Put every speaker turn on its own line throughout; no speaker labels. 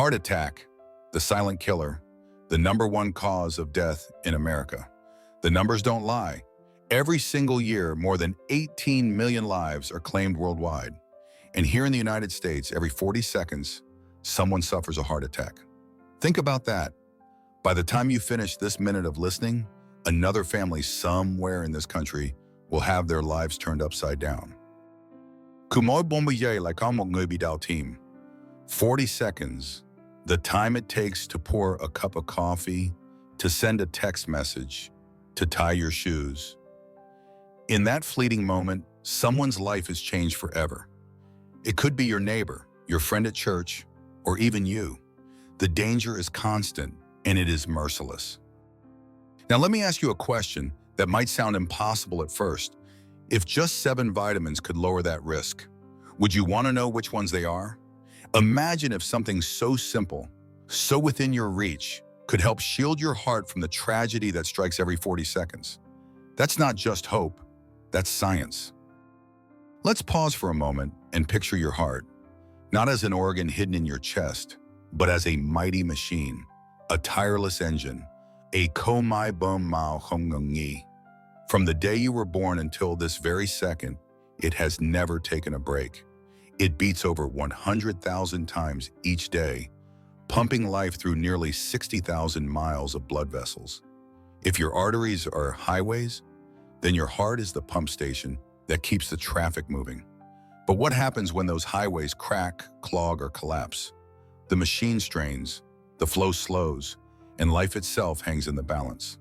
Heart attack, the silent killer, the #1 cause of death in America. The numbers don't lie. Every single year, more than 18 million lives are claimed worldwide. And here in the United States, every 40 seconds, someone suffers a heart attack. Think about that. By the time you finish this minute of listening, another family somewhere in this country will have their lives turned upside down. Kumoy bombayay like ang team. 40 seconds, the time it takes to pour a cup of coffee, to send a text message, to tie your shoes. In that fleeting moment, someone's life is changed forever. It could be your neighbor, your friend at church, or even you. The danger is constant, and it is merciless. Now let me ask you a question that might sound impossible at first. If just 7 vitamins could lower that risk, would you want to know which ones they are? Imagine if something so simple, so within your reach, could help shield your heart from the tragedy that strikes every 40 seconds. That's not just hope, that's science. Let's pause for a moment and picture your heart, not as an organ hidden in your chest, but as a mighty machine, a tireless engine, a komai bom mao hongungi. From the day you were born until this very second, it has never taken a break. It beats over 100,000 times each day, pumping life through nearly 60,000 miles of blood vessels. If your arteries are highways, then your heart is the pump station that keeps the traffic moving. But what happens when those highways crack, clog, or collapse? The machine strains, the flow slows, and life itself hangs in the balance.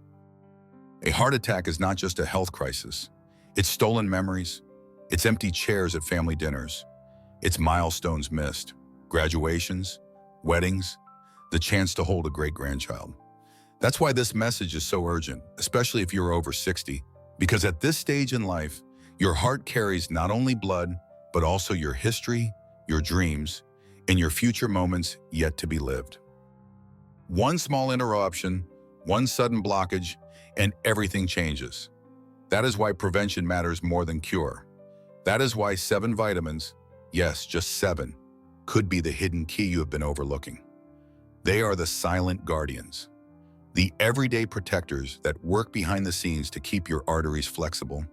A heart attack is not just a health crisis. It's stolen memories, it's empty chairs at family dinners, it's milestones missed, graduations, weddings, the chance to hold a great-grandchild. That's why this message is so urgent, especially if you're over 60, because at this stage in life, your heart carries not only blood, but also your history, your dreams, and your future moments yet to be lived. One small interruption, one sudden blockage, and everything changes. That is why prevention matters more than cure. That is why 7 vitamins, yes, just 7, could be the hidden key you have been overlooking. They are the silent guardians, the everyday protectors that work behind the scenes to keep your arteries flexible,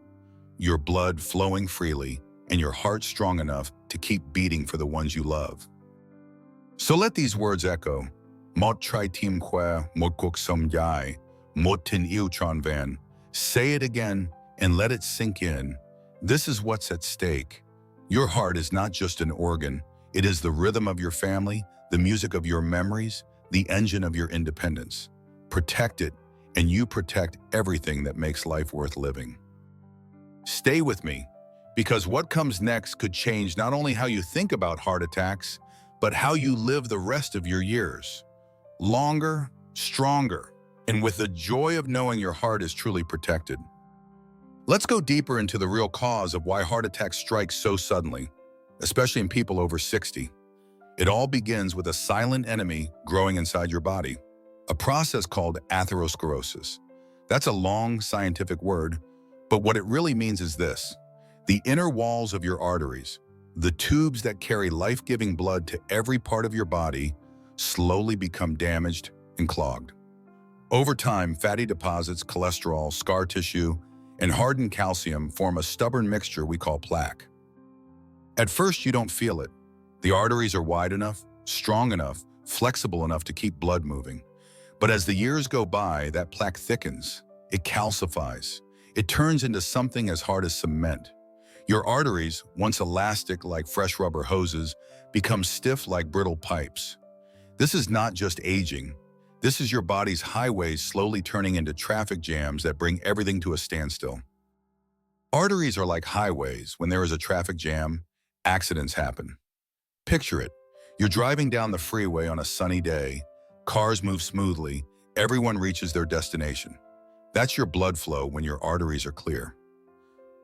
your blood flowing freely, and your heart strong enough to keep beating for the ones you love. So let these words echo. Mot trai tim que mot kuk som yai, mot tin iu tron van. Say it again and let it sink in. This is what's at stake. Your heart is not just an organ. It is the rhythm of your family, the music of your memories, the engine of your independence. Protect it, and you protect everything that makes life worth living. Stay with me, because what comes next could change not only how you think about heart attacks, but how you live the rest of your years. Longer, stronger, and with the joy of knowing your heart is truly protected. Let's go deeper into the real cause of why heart attacks strike so suddenly, especially in people over 60. It all begins with a silent enemy growing inside your body, a process called atherosclerosis. That's a long scientific word, but what it really means is this. The inner walls of your arteries, the tubes that carry life-giving blood to every part of your body, slowly become damaged and clogged. Over time, fatty deposits, cholesterol, scar tissue, and hardened calcium form a stubborn mixture we call plaque. At first, you don't feel it. The arteries are wide enough, strong enough, flexible enough to keep blood moving. But as the years go by, that plaque thickens, it calcifies, it turns into something as hard as cement. Your arteries, once elastic like fresh rubber hoses, become stiff like brittle pipes. This is not just aging. This is your body's highways slowly turning into traffic jams that bring everything to a standstill. Arteries are like highways. When there is a traffic jam, accidents happen. Picture it. You're driving down the freeway on a sunny day. Cars move smoothly. Everyone reaches their destination. That's your blood flow when your arteries are clear.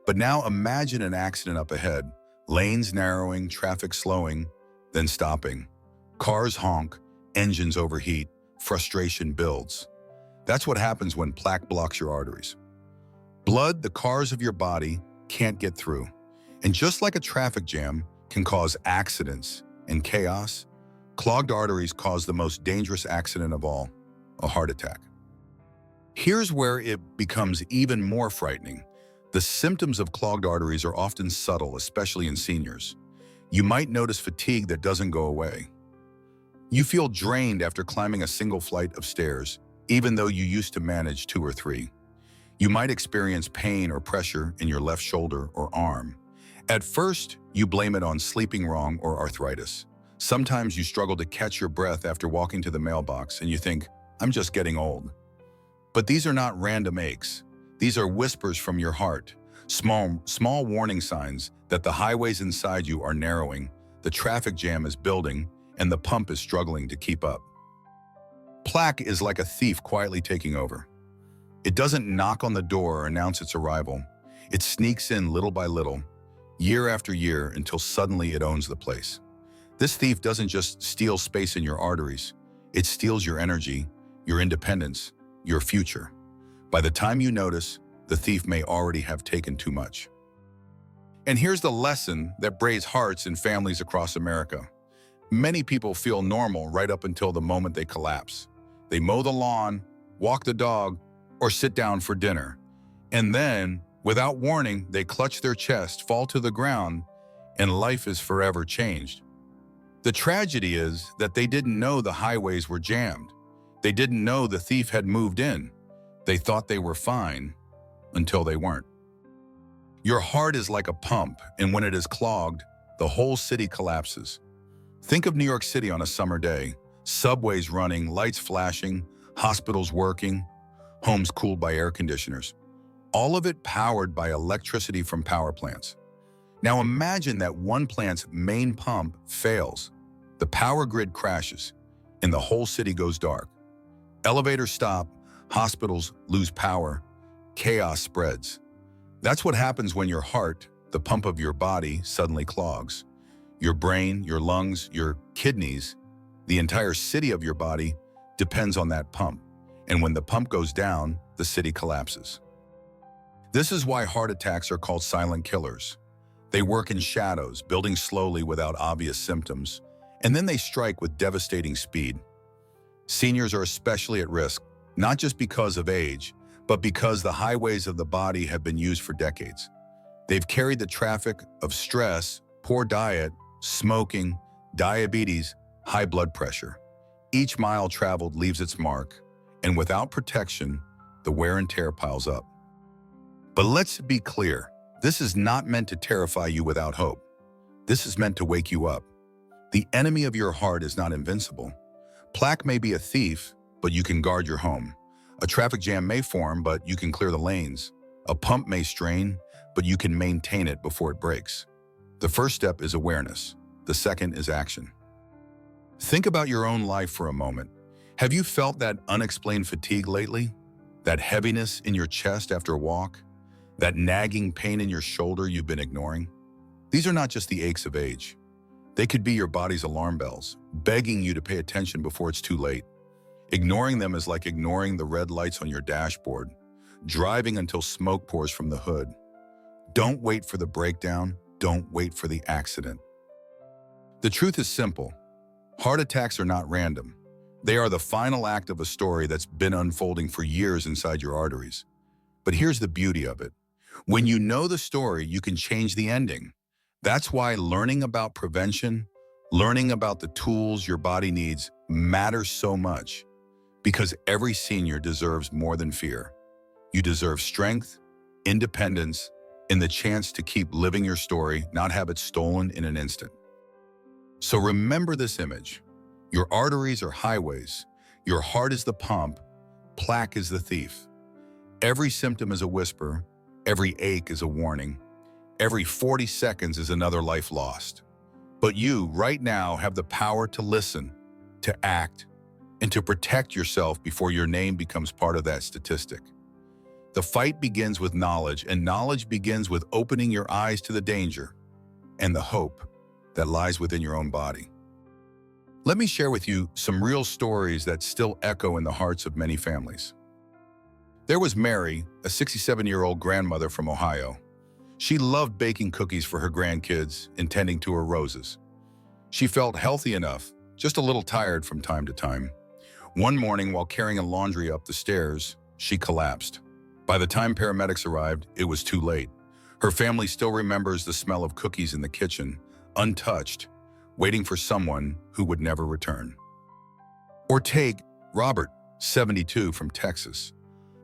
But now imagine an accident up ahead. Lanes narrowing, traffic slowing, then stopping. Cars honk, engines overheat, frustration builds. That's what happens when plaque blocks your arteries. Blood, the cars of your body, can't get through. And just like a traffic jam can cause accidents and chaos, Clogged arteries cause the most dangerous accident of all, a heart attack. Here's where it becomes even more frightening. The symptoms of clogged arteries are often subtle, especially in seniors. You might notice fatigue that doesn't go away. You feel drained after climbing a single flight of stairs, even though you used to manage 2 or 3. You might experience pain or pressure in your left shoulder or arm. At first, you blame it on sleeping wrong or arthritis. Sometimes you struggle to catch your breath after walking to the mailbox and you think, I'm just getting old. But these are not random aches. These are whispers from your heart, small warning signs that the highways inside you are narrowing, the traffic jam is building, and the pump is struggling to keep up. Plaque is like a thief quietly taking over. It doesn't knock on the door or announce its arrival. It sneaks in little by little, year after year, until suddenly it owns the place. This thief doesn't just steal space in your arteries. It steals your energy, your independence, your future. By the time you notice, the thief may already have taken too much. And here's the lesson that breaks hearts in families across America. Many people feel normal right up until the moment they collapse. They mow the lawn, walk the dog, or sit down for dinner. And then, without warning, they clutch their chest, fall to the ground, and life is forever changed. The tragedy is that they didn't know the highways were jammed. They didn't know the thief had moved in. They thought they were fine until they weren't. Your heart is like a pump, and when it is clogged, the whole city collapses. Think of New York City on a summer day. Subways running, lights flashing, hospitals working, homes cooled by air conditioners. All of it powered by electricity from power plants. Now imagine that one plant's main pump fails. The power grid crashes, and the whole city goes dark. Elevators stop, hospitals lose power, chaos spreads. That's what happens when your heart, the pump of your body, suddenly clogs. Your brain, your lungs, your kidneys, the entire city of your body depends on that pump. And when the pump goes down, the city collapses. This is why heart attacks are called silent killers. They work in shadows, building slowly without obvious symptoms, and then they strike with devastating speed. Seniors are especially at risk, not just because of age, but because the highways of the body have been used for decades. They've carried the traffic of stress, poor diet, smoking, diabetes, high blood pressure. Each mile traveled leaves its mark, and without protection, the wear and tear piles up. But let's be clear, this is not meant to terrify you without hope. This is meant to wake you up. The enemy of your heart is not invincible. Plaque may be a thief, but you can guard your home. A traffic jam may form, but you can clear the lanes. A pump may strain, but you can maintain it before it breaks. The first step is awareness. The second is action. Think about your own life for a moment. Have you felt that unexplained fatigue lately? That heaviness in your chest after a walk? That nagging pain in your shoulder you've been ignoring? These are not just the aches of age. They could be your body's alarm bells, begging you to pay attention before it's too late. Ignoring them is like ignoring the red lights on your dashboard, driving until smoke pours from the hood. Don't wait for the breakdown. Don't wait for the accident. The truth is simple. Heart attacks are not random. They are the final act of a story that's been unfolding for years inside your arteries. But here's the beauty of it. When you know the story, you can change the ending. That's why learning about prevention, learning about the tools your body needs matters so much. Because every senior deserves more than fear. You deserve strength, independence, and the chance to keep living your story, not have it stolen in an instant. So remember this image. Your arteries are highways. Your heart is the pump. Plaque is the thief. Every symptom is a whisper. Every ache is a warning. Every 40 seconds is another life lost. But you, right now, have the power to listen, to act, and to protect yourself before your name becomes part of that statistic. The fight begins with knowledge, and knowledge begins with opening your eyes to the danger and the hope that lies within your own body. Let me share with you some real stories that still echo in the hearts of many families. There was Mary, a 67-year-old grandmother from Ohio. She loved baking cookies for her grandkids and tending to her roses. She felt healthy enough, just a little tired from time to time. One morning, while carrying a laundry up the stairs, she collapsed. By the time paramedics arrived, it was too late. Her family still remembers the smell of cookies in the kitchen, untouched, waiting for someone who would never return. Or take Robert, 72, from Texas.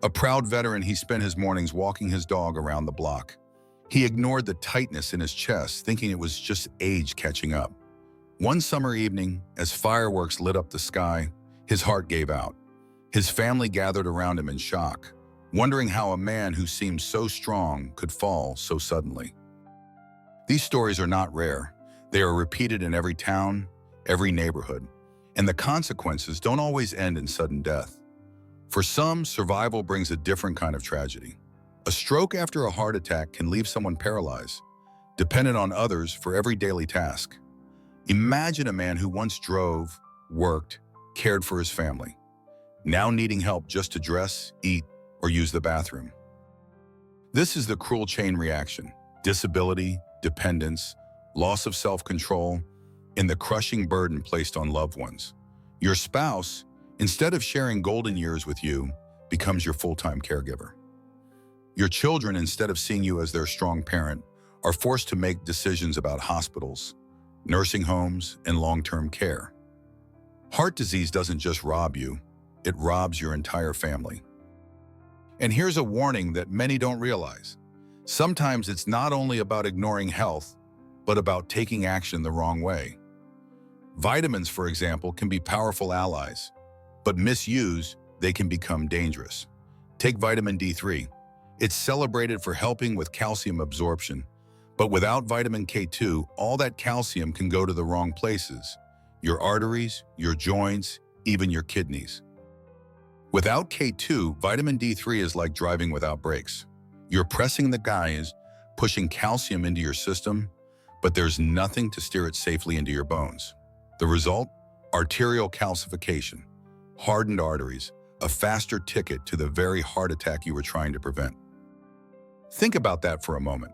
A proud veteran, he spent his mornings walking his dog around the block. He ignored the tightness in his chest, thinking it was just age catching up. One summer evening, as fireworks lit up the sky, his heart gave out. His family gathered around him in shock, wondering how a man who seemed so strong could fall so suddenly. These stories are not rare. They are repeated in every town, every neighborhood, and the consequences don't always end in sudden death. For some, survival brings a different kind of tragedy. A stroke after a heart attack can leave someone paralyzed, dependent on others for every daily task. Imagine a man who once drove, worked, cared for his family, now needing help just to dress, eat, or use the bathroom. This is the cruel chain reaction: disability, dependence, loss of self-control, and the crushing burden placed on loved ones. Your spouse, instead of sharing golden years with you, becomes your full-time caregiver. Your children, instead of seeing you as their strong parent, are forced to make decisions about hospitals, nursing homes, and long-term care. Heart disease doesn't just rob you, it robs your entire family. And here's a warning that many don't realize. Sometimes it's not only about ignoring health, but about taking action the wrong way. Vitamins, for example, can be powerful allies, but misused, they can become dangerous. Take vitamin D3. It's celebrated for helping with calcium absorption, but without vitamin K2, all that calcium can go to the wrong places: your arteries, your joints, even your kidneys. Without K2, vitamin D3 is like driving without brakes. You're pressing the gas, pushing calcium into your system, but there's nothing to steer it safely into your bones. The result? Arterial calcification, hardened arteries, a faster ticket to the very heart attack you were trying to prevent. Think about that for a moment.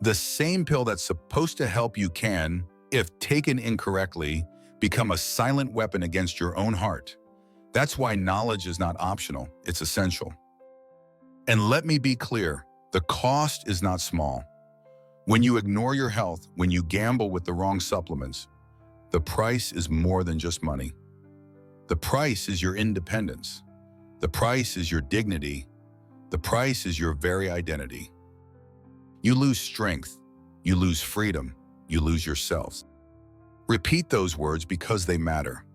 The same pill that's supposed to help you can, if taken incorrectly, become a silent weapon against your own heart. That's why knowledge is not optional, it's essential. And let me be clear, the cost is not small. When you ignore your health, when you gamble with the wrong supplements, the price is more than just money. The price is your independence. The price is your dignity. The price is your very identity. You lose strength, you lose freedom, you lose yourself. Repeat those words because they matter.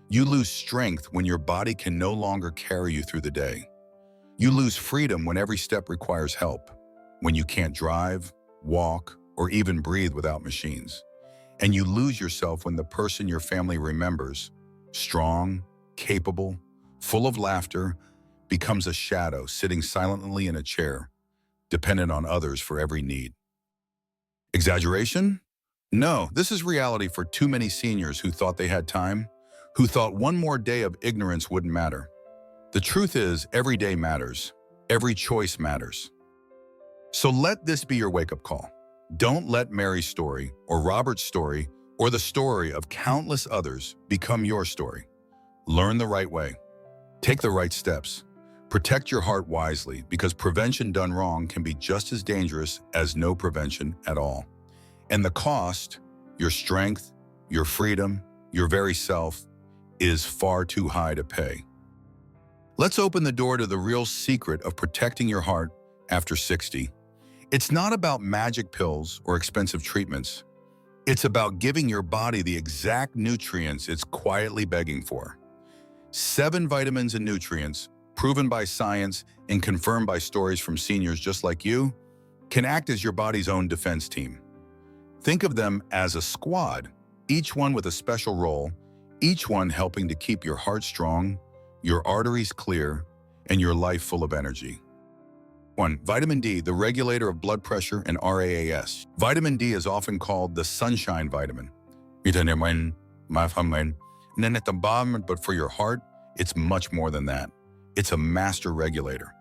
You lose strength when your body can no longer carry you through the day. You lose freedom when every step requires help, when you can't drive, walk, or even breathe without machines. And you lose yourself when the person your family remembers, strong, capable, full of laughter, becomes a shadow sitting silently in a chair, dependent on others for every need. Exaggeration? No, this is reality for too many seniors who thought they had time, who thought one more day of ignorance wouldn't matter. The truth is, every day matters. Every choice matters. So let this be your wake-up call. Don't let Mary's story, or Robert's story, or the story of countless others become your story. Learn the right way. Take the right steps. Protect your heart wisely, because prevention done wrong can be just as dangerous as no prevention at all. And the cost, your strength, your freedom, your very self, is far too high to pay. Let's open the door to the real secret of protecting your heart after 60. It's not about magic pills or expensive treatments. It's about giving your body the exact nutrients it's quietly begging for. 7 vitamins and nutrients, proven by science and confirmed by stories from seniors just like you, can act as your body's own defense team. Think of them as a squad, each one with a special role, each one helping to keep your heart strong, your arteries clear, and your life full of energy. 1. Vitamin D, the regulator of blood pressure and RAAS. Vitamin D is often called the sunshine vitamin. And then at the bottom, but for your heart, it's much more than that. It's a master regulator.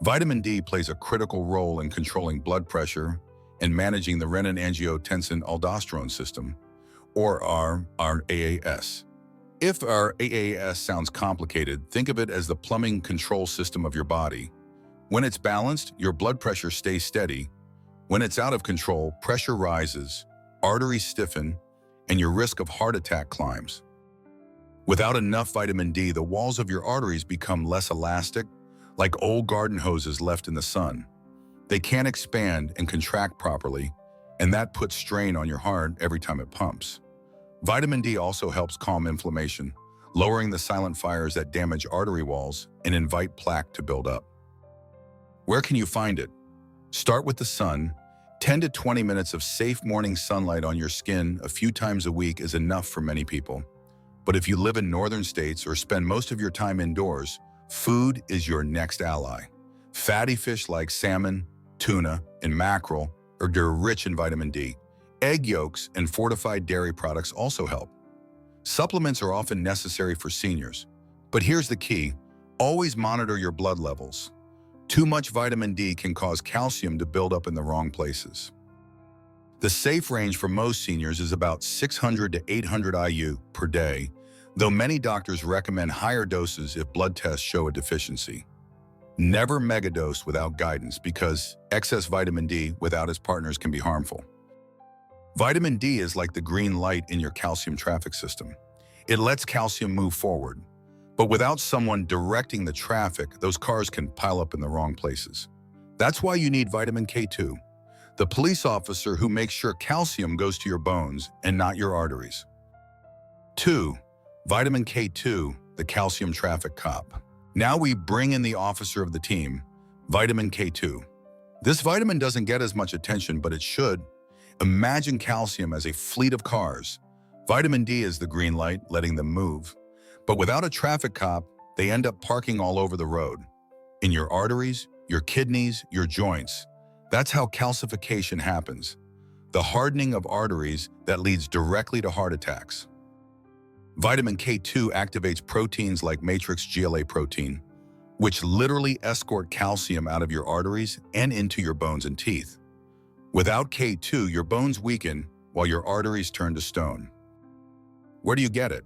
Vitamin D plays a critical role in controlling blood pressure and managing the renin-angiotensin-aldosterone system, or RAAS. If our AAS sounds complicated, think of it as the plumbing control system of your body. When it's balanced, your blood pressure stays steady. When it's out of control, pressure rises, arteries stiffen, and your risk of heart attack climbs. Without enough vitamin D, the walls of your arteries become less elastic, like old garden hoses left in the sun. They can't expand and contract properly, and that puts strain on your heart every time it pumps. Vitamin D also helps calm inflammation, lowering the silent fires that damage artery walls and invite plaque to build up. Where can you find it? Start with the sun. 10 to 20 minutes of safe morning sunlight on your skin a few times a week is enough for many people. But if you live in northern states or spend most of your time indoors, food is your next ally. Fatty fish like salmon, tuna, and mackerel are rich in vitamin D. Egg yolks and fortified dairy products also help. Supplements are often necessary for seniors. But here's the key: always monitor your blood levels. Too much vitamin D can cause calcium to build up in the wrong places. The safe range for most seniors is about 600 to 800 IU per day, though many doctors recommend higher doses if blood tests show a deficiency. Never megadose without guidance, because excess vitamin D without its partners can be harmful. Vitamin D is like the green light in your calcium traffic system. It lets calcium move forward. But without someone directing the traffic, those cars can pile up in the wrong places. That's why you need vitamin K2, the police officer who makes sure calcium goes to your bones and not your arteries. 2. Vitamin K2, the calcium traffic cop. Now we bring in the officer of the team, vitamin K2. This vitamin doesn't get as much attention, but it should. Imagine calcium as a fleet of cars. Vitamin D is the green light, letting them move. But without a traffic cop, they end up parking all over the road. In your arteries, your kidneys, your joints. That's how calcification happens. The hardening of arteries that leads directly to heart attacks. Vitamin K2 activates proteins like matrix GLA protein, which literally escort calcium out of your arteries and into your bones and teeth. Without K2, your bones weaken while your arteries turn to stone. Where do you get it?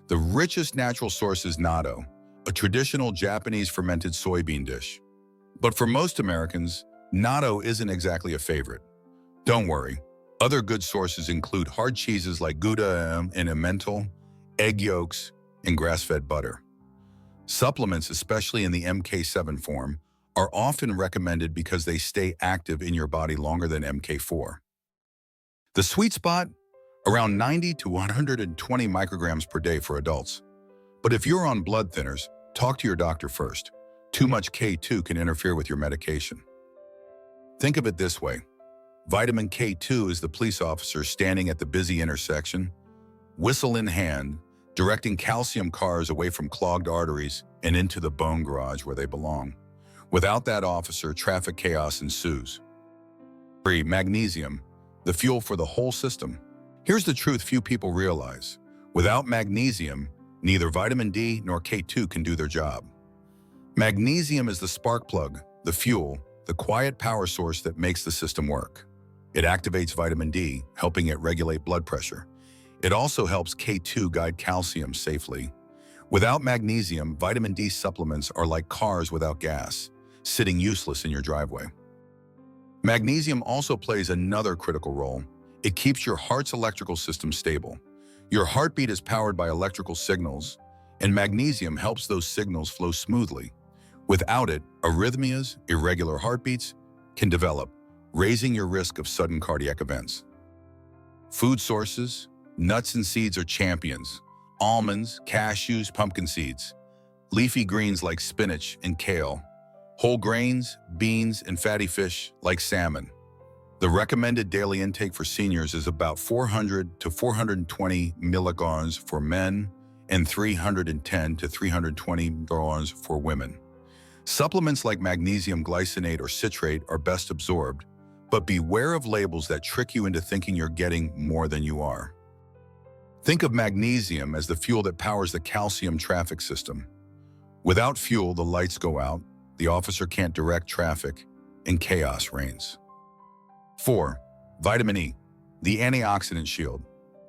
The richest natural source is natto, a traditional Japanese fermented soybean dish. But for most Americans, natto isn't exactly a favorite. Don't worry, other good sources include hard cheeses like Gouda and Emmental, egg yolks, and grass-fed butter. Supplements, especially in the MK7 form, are often recommended because they stay active in your body longer than MK4. The sweet spot? Around 90 to 120 micrograms per day for adults. But if you're on blood thinners, talk to your doctor first. Too much K2 can interfere with your medication. Think of it this way. Vitamin K2 is the police officer standing at the busy intersection, whistle in hand, directing calcium cars away from clogged arteries and into the bone garage where they belong. Without that officer, traffic chaos ensues. 3. Magnesium, the fuel for the whole system. Here's the truth few people realize. Without magnesium, neither vitamin D nor K2 can do their job. Magnesium is the spark plug, the fuel, the quiet power source that makes the system work. It activates vitamin D, helping it regulate blood pressure. It also helps K2 guide calcium safely. Without magnesium, vitamin D supplements are like cars without gas, sitting useless in your driveway. Magnesium also plays another critical role. It keeps your heart's electrical system stable. Your heartbeat is powered by electrical signals, and magnesium helps those signals flow smoothly. Without it, arrhythmias, irregular heartbeats, can develop, raising your risk of sudden cardiac events. Food sources, nuts and seeds are champions. Almonds, cashews, pumpkin seeds. Leafy greens like spinach and kale. Whole grains, beans, and fatty fish like salmon. The recommended daily intake for seniors is about 400 to 420 milligrams for men and 310 to 320 milligrams for women. Supplements like magnesium glycinate or citrate are best absorbed, but beware of labels that trick you into thinking you're getting more than you are. Think of magnesium as the fuel that powers the calcium traffic system. Without fuel, the lights go out, the officer can't direct traffic, and chaos reigns. 4. Vitamin E, the antioxidant shield.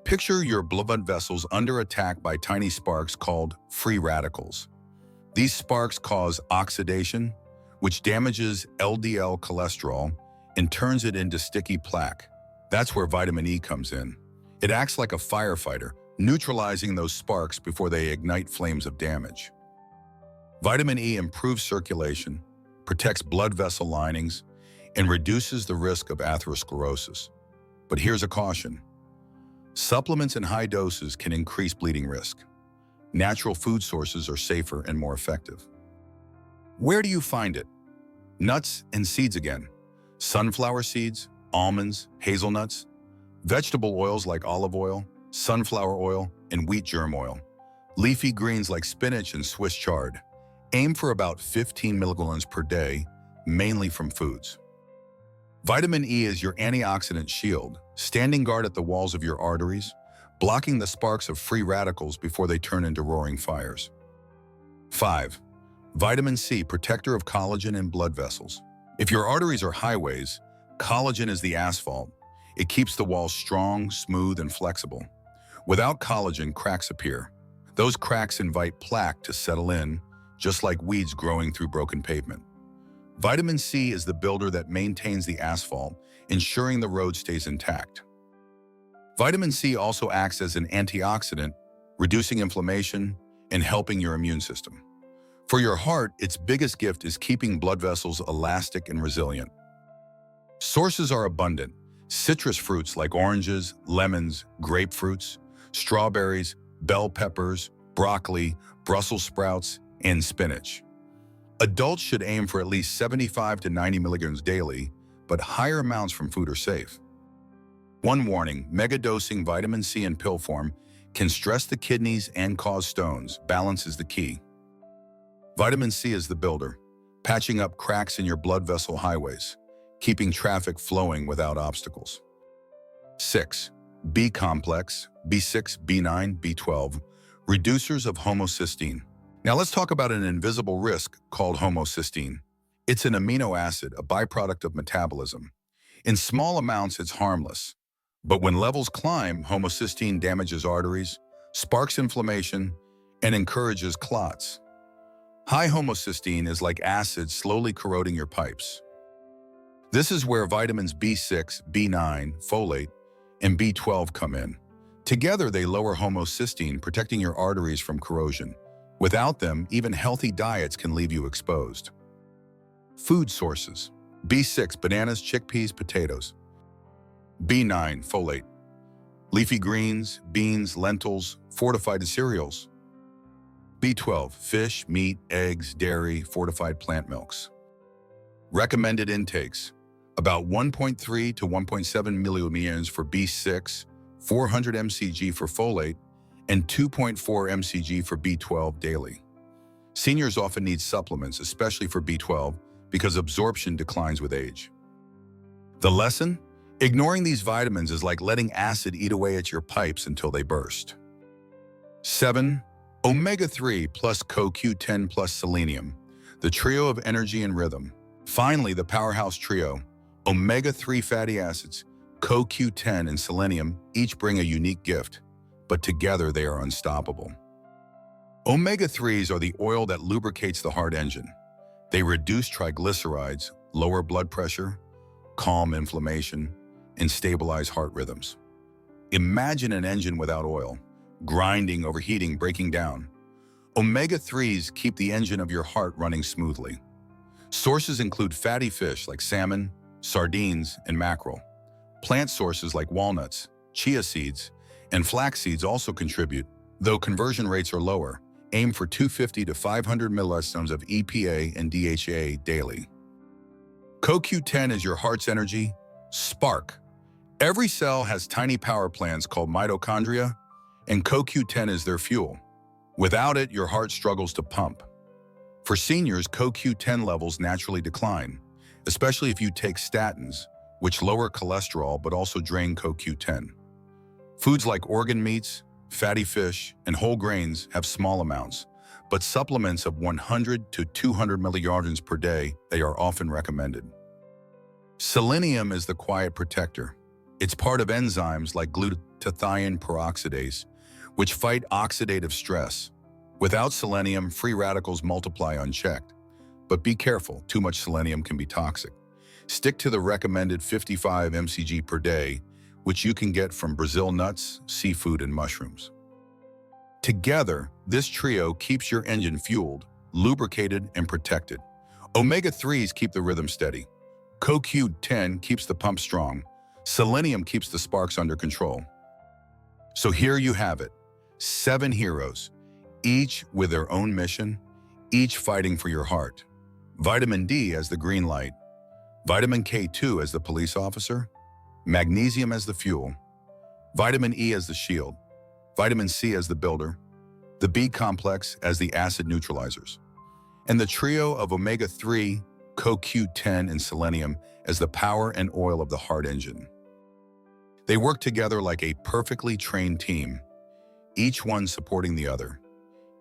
Picture your blood vessels under attack by tiny sparks called free radicals. These sparks cause oxidation, which damages LDL cholesterol and turns it into sticky plaque. That's where vitamin E comes in. It acts like a firefighter, neutralizing those sparks before they ignite flames of damage. Vitamin E improves circulation, protects blood vessel linings, and reduces the risk of atherosclerosis. But here's a caution. Supplements in high doses can increase bleeding risk. Natural food sources are safer and more effective. Where do you find it? Nuts and seeds again. Sunflower seeds, almonds, hazelnuts, vegetable oils like olive oil, sunflower oil, and wheat germ oil. Leafy greens like spinach and Swiss chard. Aim for about 15 milligrams per day, mainly from foods. Vitamin E is your antioxidant shield, standing guard at the walls of your arteries, blocking the sparks of free radicals before they turn into roaring fires. 5. Vitamin C, protector of collagen and blood vessels. If your arteries are highways, collagen is the asphalt. It keeps the walls strong, smooth, and flexible. Without collagen, cracks appear. Those cracks invite plaque to settle in, just like weeds growing through broken pavement. Vitamin C is the builder that maintains the asphalt, ensuring the road stays intact. Vitamin C also acts as an antioxidant, reducing inflammation and helping your immune system. For your heart, its biggest gift is keeping blood vessels elastic and resilient. Sources are abundant. Citrus fruits like oranges, lemons, grapefruits, strawberries, bell peppers, broccoli, Brussels sprouts, and spinach. Adults should aim for at least 75 to 90 milligrams daily, but higher amounts from food are safe. One warning, megadosing vitamin C in pill form can stress the kidneys and cause stones. Balance is the key. Vitamin C is the builder, patching up cracks in your blood vessel highways, keeping traffic flowing without obstacles. 6. B complex, B6, B9, B12, reducers of homocysteine. Now let's talk about an invisible risk called homocysteine. It's an amino acid, a byproduct of metabolism. In small amounts, it's harmless. But when levels climb, homocysteine damages arteries, sparks inflammation, and encourages clots. High homocysteine is like acid slowly corroding your pipes. This is where vitamins B6, B9, folate, and B12 come in. Together, they lower homocysteine, protecting your arteries from corrosion. Without them, even healthy diets can leave you exposed. Food sources. B6, bananas, chickpeas, potatoes. B9, folate. Leafy greens, beans, lentils, fortified cereals. B12, fish, meat, eggs, dairy, fortified plant milks. Recommended intakes. About 1.3 to 1.7 milligrams for B6, 400 mcg for folate, and 2.4 mcg for B12 daily. Seniors often need supplements, especially for B12, because absorption declines with age. The lesson? Ignoring these vitamins is like letting acid eat away at your pipes until they burst. 7. Omega-3 plus CoQ10 plus selenium, the trio of energy and rhythm. Finally, the powerhouse trio, omega-3 fatty acids, CoQ10 and selenium each bring a unique gift, but together they are unstoppable. Omega-3s are the oil that lubricates the heart engine. They reduce triglycerides, lower blood pressure, calm inflammation, and stabilize heart rhythms. Imagine an engine without oil, grinding, overheating, breaking down. Omega-3s keep the engine of your heart running smoothly. Sources include fatty fish like salmon, sardines, and mackerel. Plant sources like walnuts, chia seeds, and flax seeds also contribute, though conversion rates are lower. Aim for 250 to 500 milligrams of EPA and DHA daily. CoQ10 is your heart's energy spark. Every cell has tiny power plants called mitochondria, and CoQ10 is their fuel. Without it, your heart struggles to pump. For seniors, CoQ10 levels naturally decline, especially if you take statins, which lower cholesterol but also drain CoQ10. Foods like organ meats, fatty fish, and whole grains have small amounts, but supplements of 100 to 200 milligrams per day, they are often recommended. Selenium is the quiet protector. It's part of enzymes like glutathione peroxidase, which fight oxidative stress. Without selenium, free radicals multiply unchecked. But be careful, too much selenium can be toxic. Stick to the recommended 55 mcg per day, which you can get from Brazil nuts, seafood, and mushrooms. Together, this trio keeps your engine fueled, lubricated, and protected. Omega-3s keep the rhythm steady. CoQ10 keeps the pump strong. Selenium keeps the sparks under control. So here you have it, 7 heroes, each with their own mission, each fighting for your heart. Vitamin D as the green light, vitamin K2 as the police officer, magnesium as the fuel, vitamin E as the shield, vitamin C as the builder, the B complex as the acid neutralizers, and the trio of omega-3, CoQ10, and selenium as the power and oil of the heart engine. They work together like a perfectly trained team, each one supporting the other,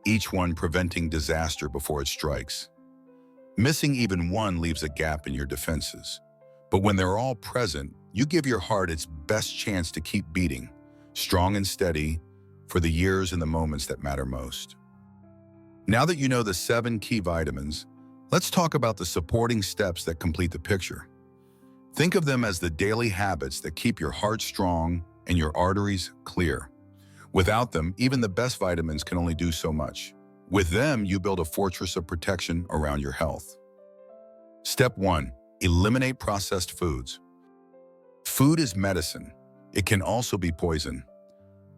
each one preventing disaster before it strikes. Missing even one leaves a gap in your defenses. But when they're all present, you give your heart its best chance to keep beating, strong and steady, for the years and the moments that matter most. Now that you know the 7 key vitamins, let's talk about the supporting steps that complete the picture. Think of them as the daily habits that keep your heart strong and your arteries clear. Without them, even the best vitamins can only do so much. With them, you build a fortress of protection around your health. Step 1. Eliminate processed foods. Food is medicine. It can also be poison.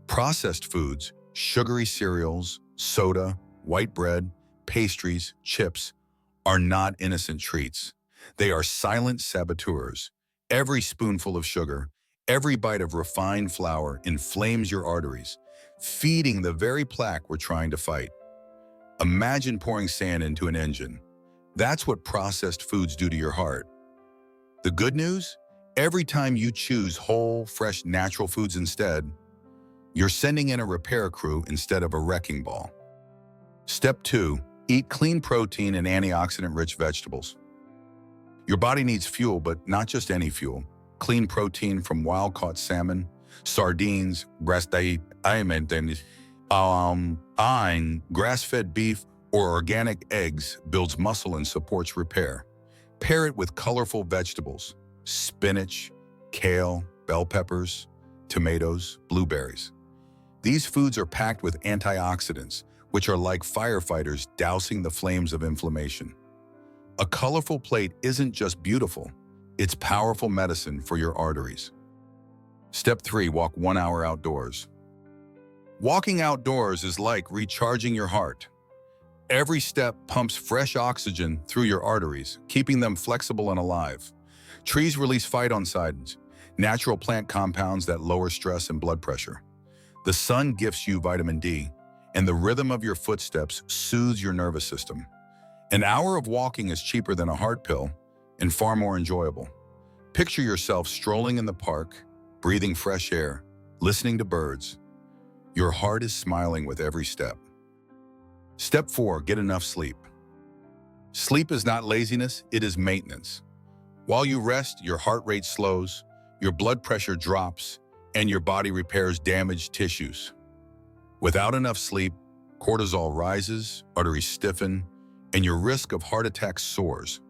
Processed foods, sugary cereals, soda, white bread, pastries, chips, are not innocent treats. They are silent saboteurs. Every spoonful of sugar, every bite of refined flour inflames your arteries, feeding the very plaque we're trying to fight. Imagine pouring sand into an engine. That's what processed foods do to your heart. The good news? Every time you choose whole, fresh, natural foods instead, you're sending in a repair crew instead of a wrecking ball. Step 2. Eat clean protein and antioxidant-rich vegetables. Your body needs fuel, but not just any fuel. Clean protein from wild-caught salmon, sardines, grass-fed beef, or organic eggs builds muscle and supports repair. Pair it with colorful vegetables, spinach, kale, bell peppers, tomatoes, blueberries. These foods are packed with antioxidants, which are like firefighters dousing the flames of inflammation. A colorful plate isn't just beautiful, it's powerful medicine for your arteries. Step 3. Walk 1 hour outdoors. Walking outdoors is like recharging your heart. Every step pumps fresh oxygen through your arteries, keeping them flexible and alive. Trees release phytoncides, natural plant compounds that lower stress and blood pressure. The sun gifts you vitamin D, and the rhythm of your footsteps soothes your nervous system. An hour of walking is cheaper than a heart pill and far more enjoyable. Picture yourself strolling in the park, breathing fresh air, listening to birds. Your heart is smiling with every step. Step 4. Get enough sleep. Sleep is not laziness, it is maintenance. While you rest, your heart rate slows, your blood pressure drops, and your body repairs damaged tissues. Without enough sleep, cortisol rises, arteries stiffen, and your risk of heart attack soars.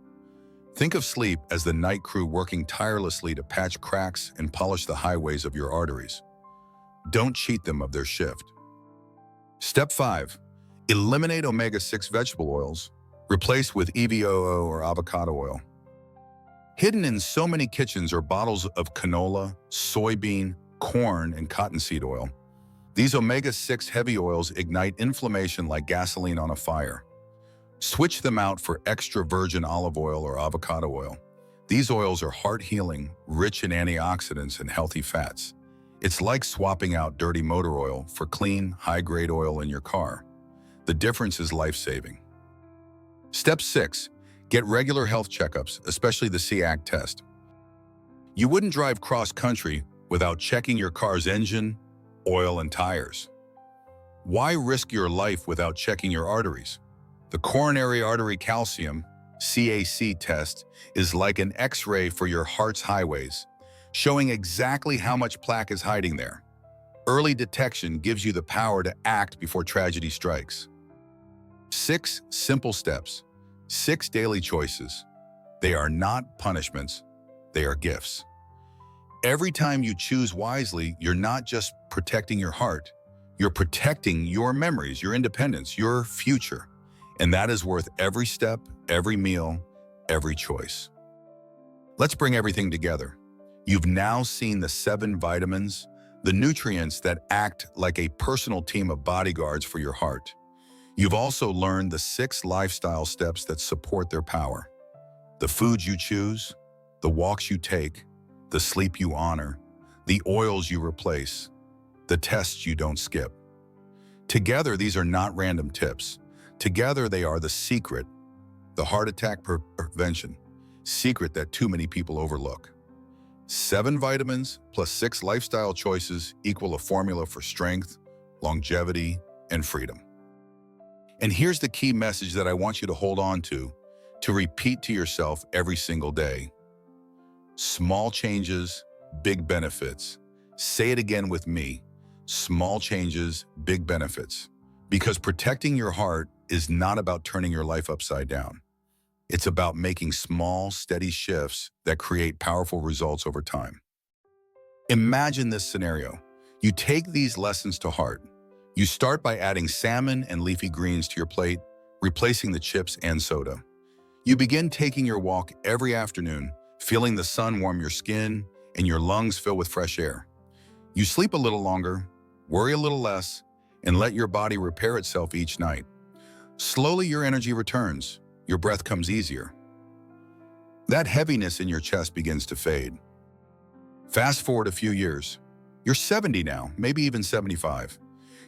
Think of sleep as the night crew working tirelessly to patch cracks and polish the highways of your arteries. Don't cheat them of their shift. Step 5. Eliminate omega-6 vegetable oils. Replace with EVOO or avocado oil. Hidden in so many kitchens are bottles of canola, soybean, corn, and cottonseed oil. These omega-6 heavy oils ignite inflammation like gasoline on a fire. Switch them out for extra virgin olive oil or avocado oil. These oils are heart-healing, rich in antioxidants and healthy fats. It's like swapping out dirty motor oil for clean, high-grade oil in your car. The difference is life-saving. Step 6. Get regular health checkups, especially the CAG test. You wouldn't drive cross-country without checking your car's engine, oil, and tires. Why risk your life without checking your arteries? The coronary artery calcium, CAC test, is like an X-ray for your heart's highways, showing exactly how much plaque is hiding there. Early detection gives you the power to act before tragedy strikes. 6 simple steps, 6 daily choices. They are not punishments, they are gifts. Every time you choose wisely, you're not just protecting your heart, you're protecting your memories, your independence, your future. And that is worth every step, every meal, every choice. Let's bring everything together. You've now seen the 7 vitamins, the nutrients that act like a personal team of bodyguards for your heart. You've also learned the 6 lifestyle steps that support their power. The foods you choose, the walks you take, the sleep you honor, the oils you replace, the tests you don't skip. Together, these are not random tips. Together, they are the secret, the heart attack prevention, secret that too many people overlook. 7 vitamins plus 6 lifestyle choices equal a formula for strength, longevity, and freedom. And here's the key message that I want you to hold on to repeat to yourself every single day. Small changes, big benefits. Say it again with me. Small changes, big benefits. Because protecting your heart is not about turning your life upside down. It's about making small, steady shifts that create powerful results over time. Imagine this scenario. You take these lessons to heart. You start by adding salmon and leafy greens to your plate, replacing the chips and soda. You begin taking your walk every afternoon, feeling the sun warm your skin and your lungs fill with fresh air. You sleep a little longer, worry a little less, and let your body repair itself each night. Slowly, your energy returns. Your breath comes easier. That heaviness in your chest begins to fade. Fast forward a few years. You're 70 now, maybe even 75.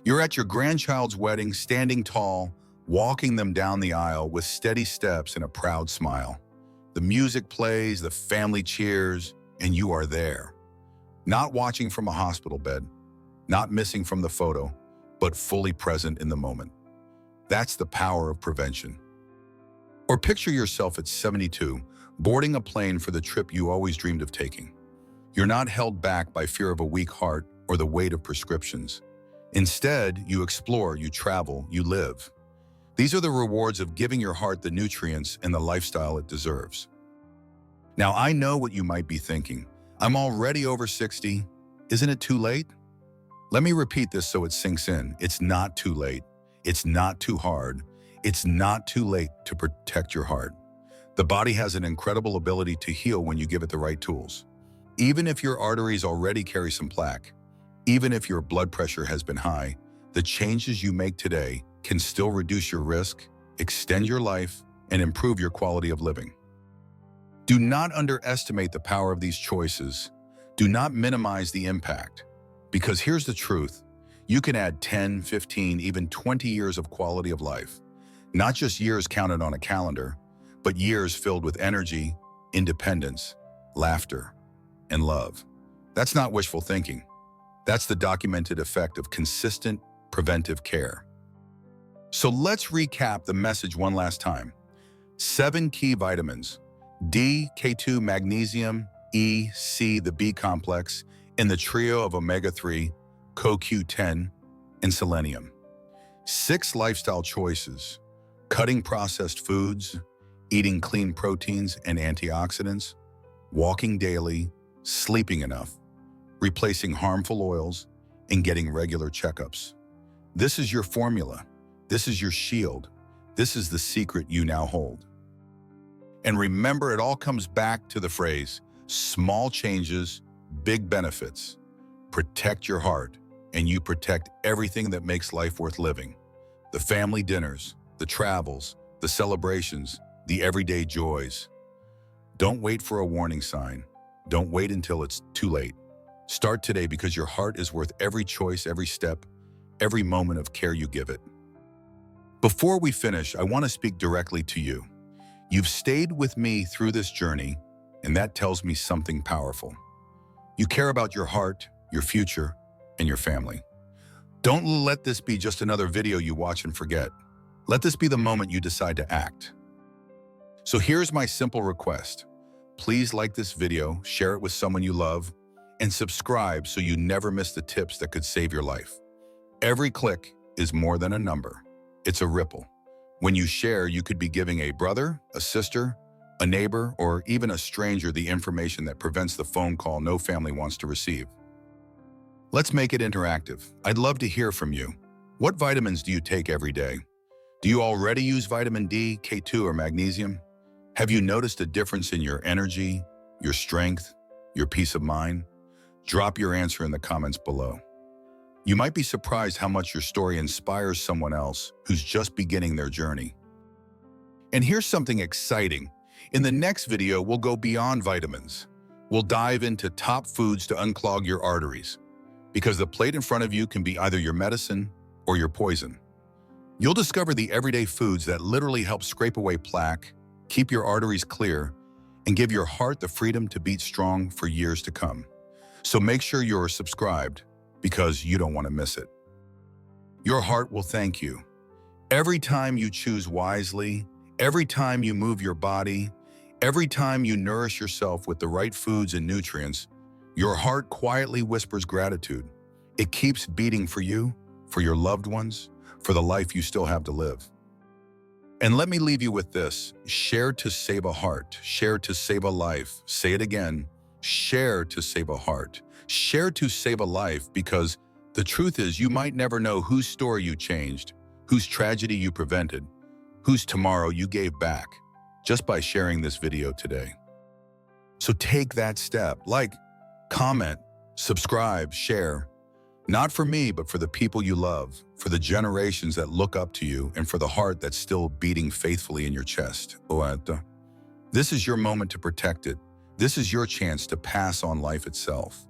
You're at your grandchild's wedding, standing tall, walking them down the aisle with steady steps and a proud smile. The music plays, the family cheers, and you are there. Not watching from a hospital bed, not missing from the photo, but fully present in the moment. That's the power of prevention. Or picture yourself at 72, boarding a plane for the trip you always dreamed of taking. You're not held back by fear of a weak heart or the weight of prescriptions. Instead, you explore, you travel, you live. These are the rewards of giving your heart the nutrients and the lifestyle it deserves. Now, I know what you might be thinking. I'm already over 60. Isn't it too late? Let me repeat this so it sinks in. It's not too late. It's not too hard. It's not too late to protect your heart. The body has an incredible ability to heal when you give it the right tools. Even if your arteries already carry some plaque, even if your blood pressure has been high, the changes you make today can still reduce your risk, extend your life, and improve your quality of living. Do not underestimate the power of these choices. Do not minimize the impact. Because here's the truth. You can add 10, 15, even 20 years of quality of life. Not just years counted on a calendar, but years filled with energy, independence, laughter, and love. That's not wishful thinking. That's the documented effect of consistent preventive care. So let's recap the message one last time. 7 key vitamins: D, K2, magnesium, E, C, the B complex, and the trio of omega-3, CoQ10, and selenium. 6 lifestyle choices: cutting processed foods, eating clean proteins and antioxidants, walking daily, sleeping enough, replacing harmful oils, and getting regular checkups. This is your formula. This is your shield. This is the secret you now hold. And remember, it all comes back to the phrase, small changes, big benefits. Protect your heart, and you protect everything that makes life worth living. The family dinners, the travels, the celebrations, the everyday joys. Don't wait for a warning sign. Don't wait until it's too late. Start today, because your heart is worth every choice, every step, every moment of care you give it. Before we finish, I want to speak directly to you. You've stayed with me through this journey, and that tells me something powerful. You care about your heart, your future, and your family. Don't let this be just another video you watch and forget. Let this be the moment you decide to act. So here's my simple request. Please like this video, share it with someone you love, and subscribe so you never miss the tips that could save your life. Every click is more than a number. It's a ripple. When you share, you could be giving a brother, a sister, a neighbor, or even a stranger the information that prevents the phone call no family wants to receive. Let's make it interactive. I'd love to hear from you. What vitamins do you take every day? Do you already use vitamin D, K2, or magnesium? Have you noticed a difference in your energy, your strength, your peace of mind? Drop your answer in the comments below. You might be surprised how much your story inspires someone else who's just beginning their journey. And here's something exciting. In the next video, we'll go beyond vitamins. We'll dive into top foods to unclog your arteries, because the plate in front of you can be either your medicine or your poison. You'll discover the everyday foods that literally help scrape away plaque, keep your arteries clear, and give your heart the freedom to beat strong for years to come. So make sure you're subscribed, because you don't want to miss it. Your heart will thank you. Every time you choose wisely, every time you move your body, every time you nourish yourself with the right foods and nutrients, your heart quietly whispers gratitude. It keeps beating for you, for your loved ones, for the life you still have to live. And let me leave you with this: share to save a heart, share to save a life. Say it again: share to save a heart, share to save a life, because the truth is you might never know whose story you changed, whose tragedy you prevented, whose tomorrow you gave back, just by sharing this video today. So take that step. Like, comment, subscribe, share. Not for me, but for the people you love, for the generations that look up to you, and for the heart that's still beating faithfully in your chest. This is your moment to protect it. This is your chance to pass on life itself.